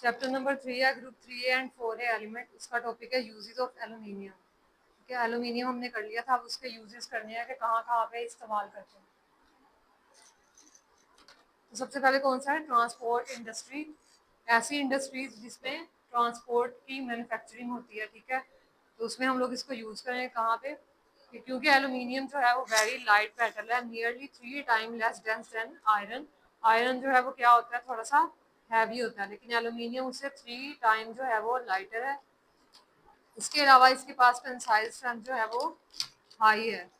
Chapter number 3 है, group 3 and 4 है element. उसका टॉपिक है यूजेस ऑफ एलुमिनियम। ठीक है, एलुमिनियम हमने कर लिया था, अब उसके यूजेस करने हैं कि कहाँ कहाँ पे इस्तेमाल करते हैं। तो सबसे पहले कौन सा है, ट्रांसपोर्ट इंडस्ट्री। ऐसी इंडस्ट्रीज जिसमें ट्रांसपोर्ट की मैन्युफैक्चरिंग होती है। ठीक है, तो उसमें हम लोग इसको यूज़ करें कहाँ पे, क्योंकि एलुमिनियम जो है वो वेरी लाइट मेटल है, nearly 3 time less dense then iron. Iron जो है वो क्या होता है, थोड़ा सा हैवी होता है, लेकिन एलुमिनियम उससे 3 टाइम जो है वो लाइटर है। इसके अलावा इसके पास टेंसाइल स्ट्रेंथ जो है वो हाई है।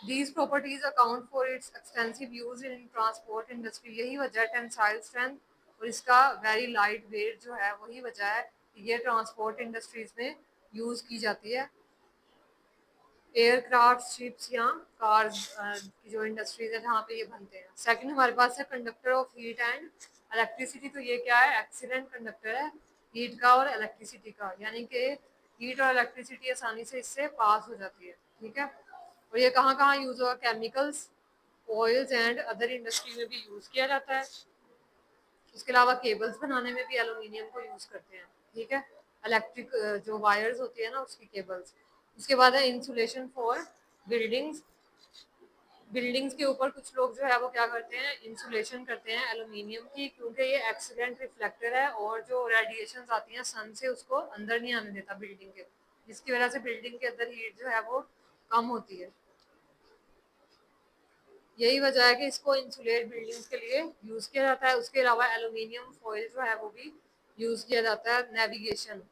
These properties account for its extensive use in transport industry। यही वजह है टेंसाइल स्ट्रेंथ और इसका वेरी लाइट वेट जो है वही वजह है कि ये ट्रांसपोर्ट इंडस्ट्रीज में यूज की जाती है। एयरक्राफ्ट, शिप्स या कार्स की जो इंडस्ट्रीज है जहाँ पे ये बनते हैं। सेकंड हमारे पास है conductor of heat and electricity. तो ये क्या है, एक्सीलेंट कंडक्टर है हीट का और इलेक्ट्रिसिटी का, यानी कि हीट और इलेक्ट्रिसिटी आसानी से इससे पास हो जाती है। ठीक है, और ये कहाँ कहाँ यूज होगा, chemicals, oils and other industry में भी यूज किया जाता है। इसके अलावा केबल्स बनाने में भी एलुमिनियम को यूज करते हैं। ठीक है, इलेक्ट्रिक जो वायर्स होती है ना उसकी केबल्स। उसके बाद है इंसुलेशन फॉर बिल्डिंग्स। बिल्डिंग्स के ऊपर कुछ लोग जो है वो क्या करते हैं, इंसुलेशन करते हैं एलुमिनियम की, क्योंकि ये एक्सीलेंट रिफ्लेक्टर है और जो रेडिएशंस आती हैं सन से उसको अंदर नहीं आने देता बिल्डिंग के, जिसकी वजह से बिल्डिंग के अंदर हीट जो है वो कम होती है। यही वजह है कि इसको इंसुलेट बिल्डिंग्स के लिए यूज किया जाता है। उसके अलावा एलुमिनियम फॉइल जो है वो भी यूज किया जाता है नेविगेशन।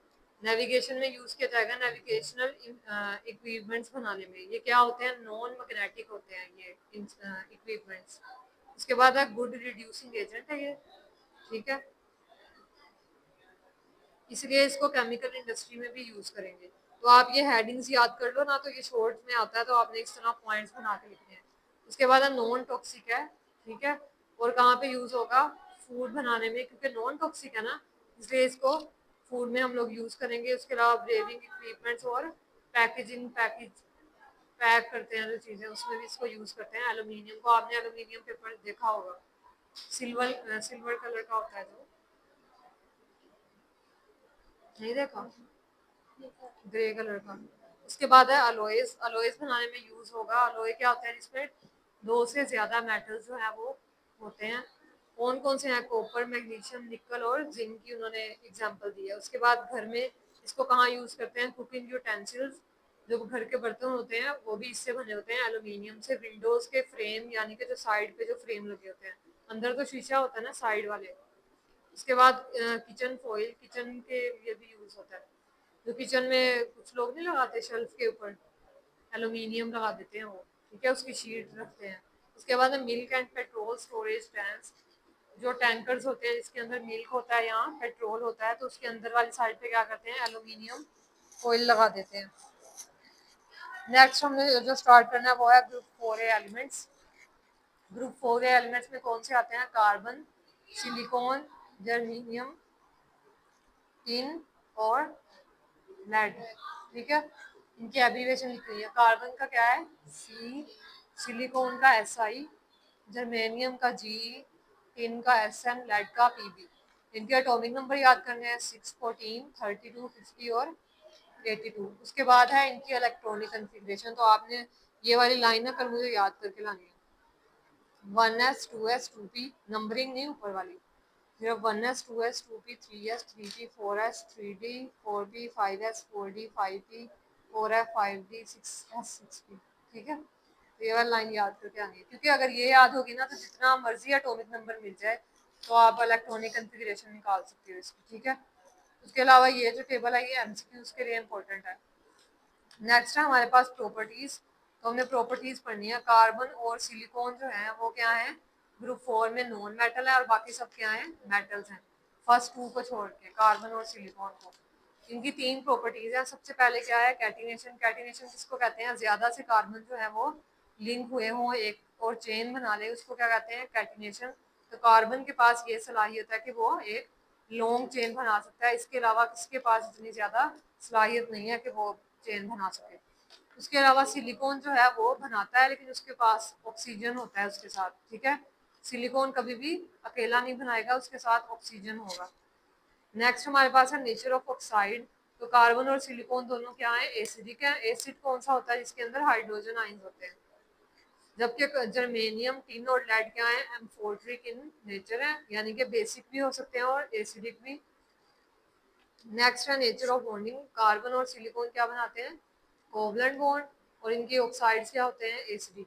नेविगेशन में यूज किया जाएगा नेविगेशनल इक्विपमेंट्स बनाने में। ये क्या होते हैं, नॉन मैग्नेटिक होते हैं ये इक्विपमेंट्स। उसके बाद है गुड रिड्यूसिंग एजेंट है ये। ठीक है, इसलिए इसको केमिकल इंडस्ट्री में भी यूज करेंगे। तो आप ये हेडिंग्स याद कर लो ना, तो ये शॉर्ट में आता है, तो आपने इस तरह पॉइंट्स बना के लिखने हैं। उसके बाद नॉन टॉक्सिक है। ठीक है, और कहाँ पे यूज होगा, फूड बनाने में, क्योंकि नॉन टॉक्सिक है ना, इसलिए इसको फूड में हम लोग यूज करेंगे। उसके अलावा ब्रेविंग इक्विपमेंट्स और पैकेजिंग, पैक करते हैं जो चीजें, उसमें भी इसको यूज करते हैं एल्यूमिनियम को। आपने एल्यूमिनियम पेपर देखा होगा, सिल्वर कलर का होता है जो, नहीं देखा, ग्रे कलर का। उसके बाद है अलोएस। अलोएस बनाने में यूज होगा। अलोए क्या होता है, जिसमें 2 से ज्यादा मेटल्स जो है वो होते हैं। कौन कौन से हैं, कॉपर, मैग्नीशियम, निकल और जिंक की उन्होंने एग्जांपल दी है। उसके बाद घर में इसको कहाँ यूज करते हैं, कुकिंग यूटेंसिल्स। जो घर के बर्तन होते हैं वो भी इससे बने होते हैं, एल्यूमिनियम से। विंडोज के फ्रेम, यानी कि जो साइड पे जो फ्रेम लगे होते हैं, अंदर तो शीशा होता है ना साइड वाले। उसके बाद किचन फॉइल, किचन के लिए भी यूज होता है। जो किचन में कुछ लोग नहीं लगाते शेल्फ के ऊपर, एल्यूमिनियम लगा देते हैं वो। ठीक है, उसकी शीट रखते हैं। उसके बाद milk and petrol storage tanks. जो टैंकर्स होते हैं जिसके अंदर मिल्क होता है या पेट्रोल होता है, तो उसके अंदर वाली साइड पे क्या करते हैं, एल्यूमिनियम फॉइल लगा देते हैं। नेक्स्ट हमने जो स्टार्ट करना है वो है ग्रुप 4 एलिमेंट्स। ग्रुप 4 एलिमेंट्स में कौन से आते हैं, कार्बन, सिलिकॉन, जर्मेनियम, टिन और लेड। ठीक है, इनकी एब्रीविएशन लिख रही है। कार्बन का क्या है, सी, सिलिकॉन का SI, जर्मेनियम का G, टिन का SM, लेड का PB। इनके एटॉमिक नंबर याद करने हैं, 6, 14, 32, 50 और 82। उसके बाद है इनकी इलेक्ट्रॉनिक कन्फिग्रेशन। तो आपने ये वाली लाइन ना कल मुझे याद करके लानी है। 1s 2s 2p, नंबरिंग नहीं ऊपर वाली। फिर 1s 2s 2p 3s 3p 4s 3d 4p 5s 4d 5p 4f 5d 6s 6p। ठीक है, तो ये वाली लाइन याद करके आनी है, क्योंकि अगर ये याद होगी ना तो जितना मर्जी एटॉमिक नंबर मिल जाए तो आप इलेक्ट्रॉनिक कन्फिग्रेशन निकाल सकते हो इसकी। ठीक है, उसके अलावा ये जो टेबल है ये MCQs के लिए इंपॉर्टेंट है। नेक्स्ट है हमारे पास प्रॉपर्टीज। तो हमने प्रॉपर्टीज पढ़नी है। कार्बन और सिलिकॉन जो है वो क्या है, ग्रुप 4 में नॉन मेटल है और बाकी सब क्या है, मेटल्स हैं, फर्स्ट 2 को छोड़ के, कार्बन और सिलिकॉन को। इनकी 3 प्रॉपर्टीज है। सबसे पहले क्या है, कैटिनेशन। कैटिनेशन किसको कहते हैं, ज्यादा से कार्बन जो है वो लिंक हुए हों एक और चेन बना ले, उसको क्या कहते हैं, कैटिनेशन। तो कार्बन के पास ये सलाहियत है कि वो एक लॉन्ग चेन बना सकता है। इसके अलावा किसके पास इतनी ज्यादा सलाहियत नहीं है कि वो चेन बना सके। उसके अलावा सिलिकॉन जो है वो बनाता है, लेकिन उसके पास ऑक्सीजन होता है उसके साथ। ठीक है, सिलिकॉन कभी भी अकेला नहीं बनाएगा, उसके साथ ऑक्सीजन होगा। नेक्स्ट हमारे पास है नेचर ऑफ ऑक्साइड। तो कार्बन और सिलिकॉन दोनों क्या है, एसिडिक है। एसिड कौन सा होता है, जिसके अंदर हाइड्रोजन आयंस होते हैं। जबकि जर्मेनियम, टिन और लेड क्या है, एम्फोटरिक इन नेचर है, यानी कि बेसिक भी हो सकते हैं और एसिडिक भी। नेक्स्ट है नेचर ऑफ बॉन्डिंग। कार्बन और सिलिकॉन क्या बनाते हैं, कोवलेंट बॉन्ड, और इनके ऑक्साइड्स क्या होते हैं, एसिडिक।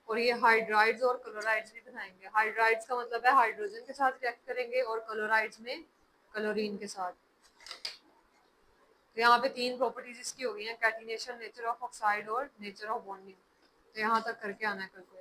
और ये हाइड्राइड्स और क्लोराइड्स भी बनाएंगे। हाइड्राइड्स का मतलब है हाइड्रोजन के साथ रिएक्ट करेंगे, और क्लोराइड्स में क्लोरीन के साथ। तो यहाँ पे तीन प्रॉपर्टीज इसकी हो गई हैं, कैटिनेशन, नेचर ऑफ ऑक्साइड और नेचर ऑफ बॉन्डिंग। तो यहाँ तक करके आना है कल को।